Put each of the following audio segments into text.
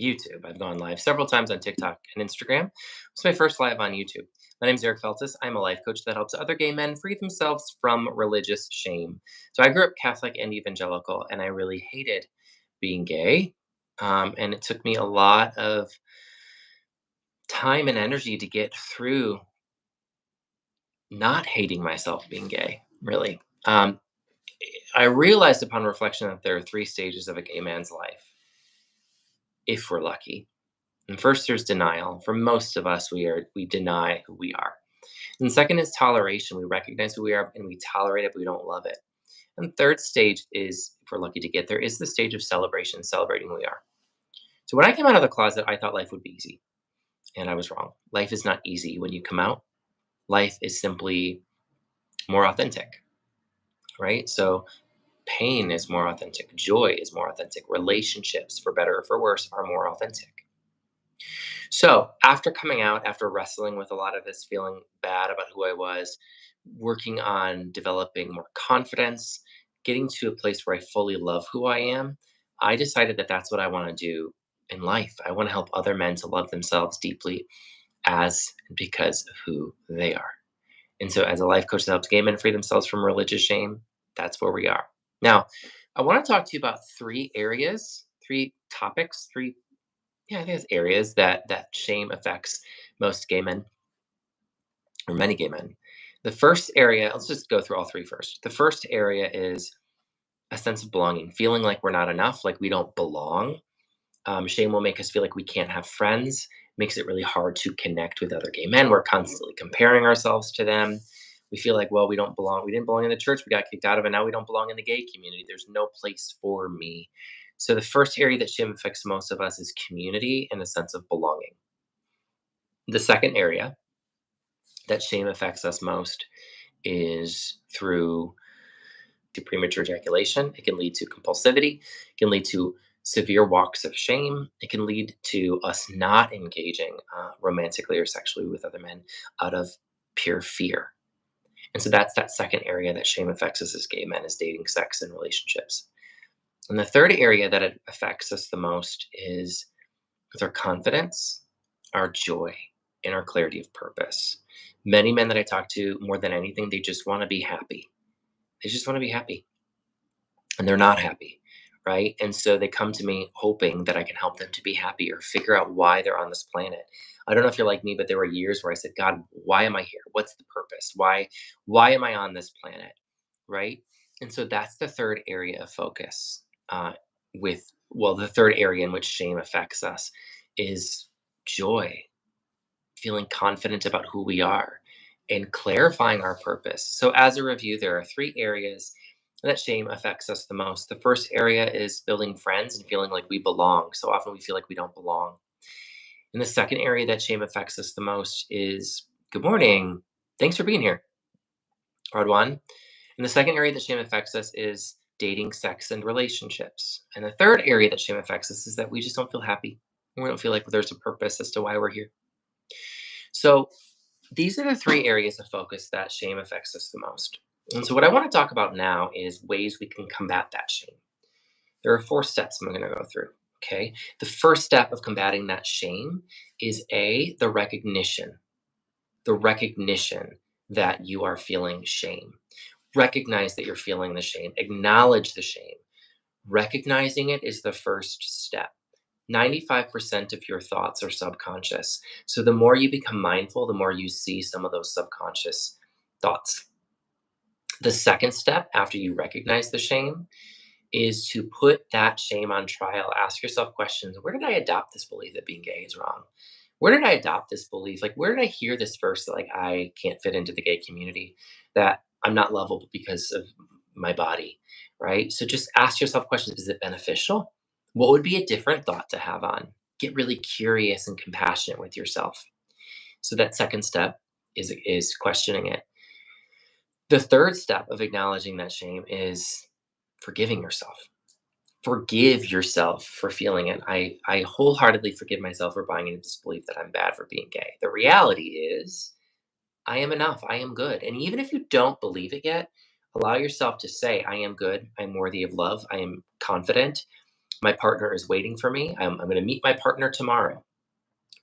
YouTube. I've gone live several times on TikTok and Instagram. It's my first live on YouTube. My name is Eric Feltus. I'm a life coach that helps other gay men free themselves from religious shame. So I grew up Catholic and evangelical, and I really hated being gay. And it took me a lot of time and energy to get through not hating myself being gay, really. I realized upon reflection that there are three stages of a gay man's life, if we're lucky. And first, there's denial. For most of us, we deny who we are. And second is toleration. We recognize who we are and we tolerate it, but we don't love it. And third stage is, if we're lucky to get there, is the stage of celebration, celebrating who we are. So when I came out of the closet, I thought life would be easy, and I was wrong. Life is not easy when you come out. Life is simply more authentic, right? So pain is more authentic, joy is more authentic, relationships, for better or for worse, are more authentic. So after coming out, after wrestling with a lot of this, feeling bad about who I was, working on developing more confidence, getting to a place where I fully love who I am, I decided that that's what I want to do in life. I want to help other men to love themselves deeply as and because of who they are. And so, as a life coach that helps gay men free themselves from religious shame, that's where we are. Now, I want to talk to you about three areas, three topics, three yeah, I think it's areas that shame affects most gay men or many gay men. The first area, let's just go through all three first. The first area is a sense of belonging, feeling like we're not enough, like we don't belong. Shame will make us feel like we can't have friends, makes it really hard to connect with other gay men. We're constantly comparing ourselves to them. We feel like, well, we don't belong. We didn't belong in the church. We got kicked out of it. Now we don't belong in the gay community. There's no place for me. So the first area that shame affects most of us is community and a sense of belonging. The second area that shame affects us most is through to premature ejaculation. It can lead to compulsivity. It can lead to severe walks of shame. It can lead to us not engaging romantically or sexually with other men out of pure fear. And so that's that second area that shame affects us as gay men, is dating, sex, and relationships. And the third area that it affects us the most is with our confidence, our joy, and our clarity of purpose. Many men that I talk to, more than anything, they just want to be happy. They just want to be happy, and they're not happy, right? And so they come to me hoping that I can help them to be happy or figure out why they're on this planet. I don't know if you're like me, but there were years where I said, God, why am I here? What's the purpose? Why am I on this planet? Right? And so that's the third area of focus. The third area in which shame affects us is joy, feeling confident about who we are, and clarifying our purpose. So, as a review, there are three areas that shame affects us the most. The first area is building friends and feeling like we belong. So often we feel like we don't belong. And the second area that shame affects us the most is good morning. Thanks for being here. Hard one. And the second area that shame affects us is dating, sex, and relationships. And the third area that shame affects us is that we just don't feel happy. And we don't feel like there's a purpose as to why we're here. So these are the three areas of focus that shame affects us the most. And so, what I want to talk about now is ways we can combat that shame. There are four steps I'm going to go through. Okay. The first step of combating that shame is the recognition that you are feeling shame. Recognize that you're feeling the shame, acknowledge the shame. Recognizing it is the first step. 95% of your thoughts are subconscious. So the more you become mindful, the more you see some of those subconscious thoughts. The second step after you recognize the shame is to put that shame on trial. Ask yourself questions. Where did I adopt this belief that being gay is wrong? Where did I adopt this belief? Like, where did I hear this first that, like, I can't fit into the gay community, that I'm not lovable because of my body, right? So just ask yourself questions. Is it beneficial? What would be a different thought to have on? Get really curious and compassionate with yourself. So that second step is questioning it. The third step of acknowledging that shame is forgiving yourself. Forgive yourself for feeling it. I wholeheartedly forgive myself for buying into this belief that I'm bad for being gay. The reality is, I am enough. I am good. And even if you don't believe it yet, allow yourself to say, I am good. I'm worthy of love. I am confident. My partner is waiting for me. I'm going to meet my partner tomorrow,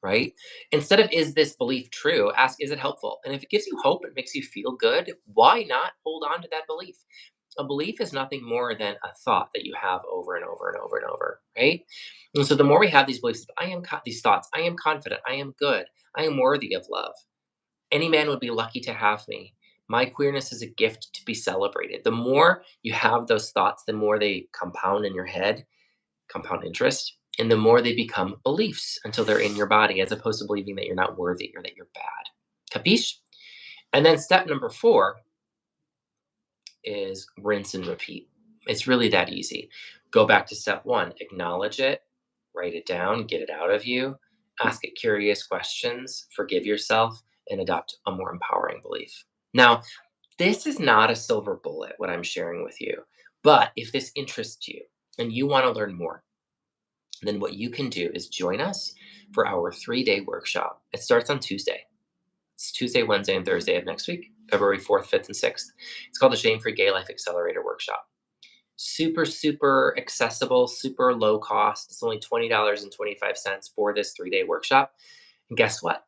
right? Instead of, is this belief true? Ask, is it helpful? And if it gives you hope and makes you feel good, why not hold on to that belief? A belief is nothing more than a thought that you have over and over and over and over, right? And so the more we have these beliefs, these thoughts, I am confident, I am good, I am worthy of love. Any man would be lucky to have me. My queerness is a gift to be celebrated. The more you have those thoughts, the more they compound in your head, compound interest, and the more they become beliefs until they're in your body, as opposed to believing that you're not worthy or that you're bad. Capiche? And then step number 4 is rinse and repeat. It's really that easy. Go back to step 1, acknowledge it, write it down, get it out of you, ask it curious questions, forgive yourself, and adopt a more empowering belief. Now, this is not a silver bullet, what I'm sharing with you. But if this interests you and you want to learn more, then what you can do is join us for our 3-day workshop. It starts on Tuesday. It's Tuesday, Wednesday, and Thursday of next week, February 4th, 5th, and 6th. It's called the Shame Free Gay Life Accelerator Workshop. Super, super accessible, super low cost. It's only $20.25 for this 3-day workshop. And guess what?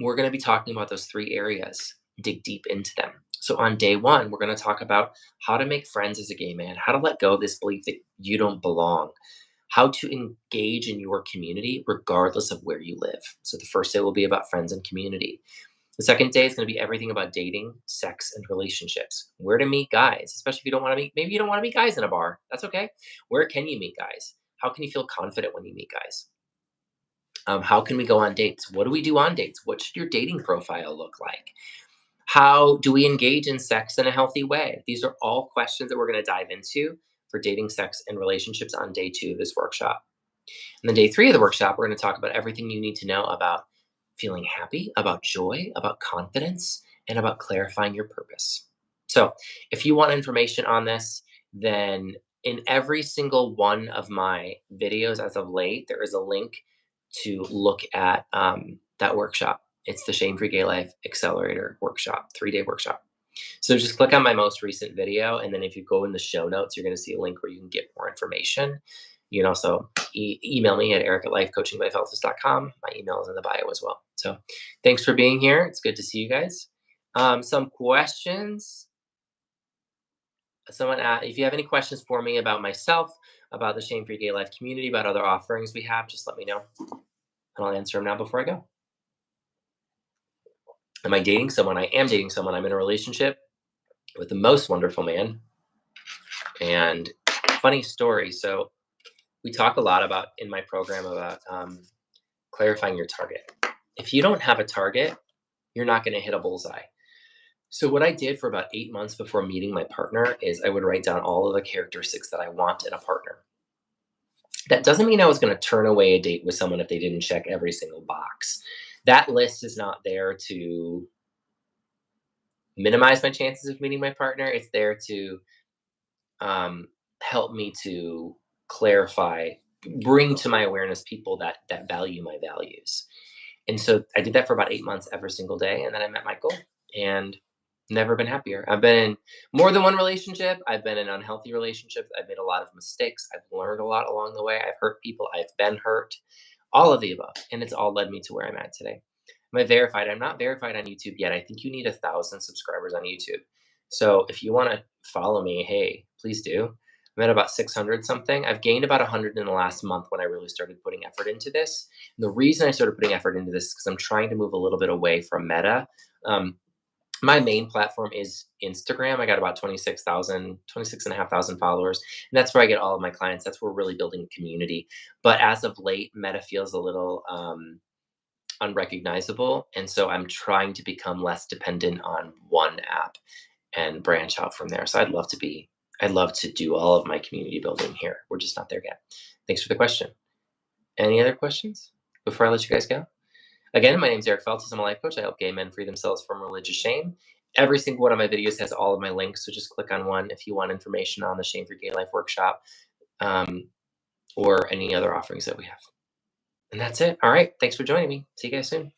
We're going to be talking about those 3 areas, dig deep into them. So on day 1, we're going to talk about how to make friends as a gay man, how to let go of this belief that you don't belong, how to engage in your community regardless of where you live. So the first day will be about friends and community. The second day is going to be everything about dating, sex, and relationships. Where to meet guys, especially if you don't want to meet, maybe you don't want to meet guys in a bar. That's okay. Where can you meet guys? How can you feel confident when you meet guys? How can we go on dates? What do we do on dates? What should your dating profile look like? How do we engage in sex in a healthy way? These are all questions that we're going to dive into for dating, sex, and relationships on day 2 of this workshop. And then day 3 of the workshop, we're going to talk about everything you need to know about feeling happy, about joy, about confidence, and about clarifying your purpose. So, if you want information on this, then in every single one of my videos as of late, there is a link to look at that workshop. It's the Shame Free Gay Life Accelerator Workshop, 3-day workshop. So just click on my most recent video, and then if you go in the show notes, you're going to see a link where you can get more information. You can also email me at eric@lifecoachingbyfeltus.com. My email is in the bio as well. So thanks for being here. It's good to see you guys. Some questions. If you have any questions for me about myself, about the Shame Free Gay Life community, about other offerings we have, just let me know, and I'll answer them now before I go. Am I dating someone? I am dating someone. I'm in a relationship with the most wonderful man. And funny story. So we talk a lot about in my program about clarifying your target. If you don't have a target, you're not going to hit a bullseye. So what I did for about 8 months before meeting my partner is I would write down all of the characteristics that I want in a partner. That doesn't mean I was going to turn away a date with someone if they didn't check every single box. That list is not there to minimize my chances of meeting my partner. It's there to help me to clarify, bring to my awareness people that value my values. And so I did that for about 8 months every single day, and then I met Michael, and never been happier. I've been in more than one relationship. I've been in unhealthy relationships. I've made a lot of mistakes. I've learned a lot along the way. I've hurt people. I've been hurt. All of the above, and it's all led me to where I'm at today. Am I verified? I'm not verified on YouTube yet. I think you need 1,000 subscribers on YouTube. So if you want to follow me, hey, please do. I'm at about 600 something. I've gained about 100 in the last month when I really started putting effort into this. And the reason I started putting effort into this is because I'm trying to move a little bit away from Meta. My main platform is Instagram. I got about 26,500 followers. And that's where I get all of my clients. That's where we're really building a community. But as of late, Meta feels a little unrecognizable. And so I'm trying to become less dependent on one app and branch out from there. So I'd love to do all of my community building here. We're just not there yet. Thanks for the question. Any other questions before I let you guys go? Again, my name is Eric Feltus. I'm a life coach. I help gay men free themselves from religious shame. Every single one of my videos has all of my links, so just click on one if you want information on the Shame Free Gay Life workshop or any other offerings that we have. And that's it. All right. Thanks for joining me. See you guys soon.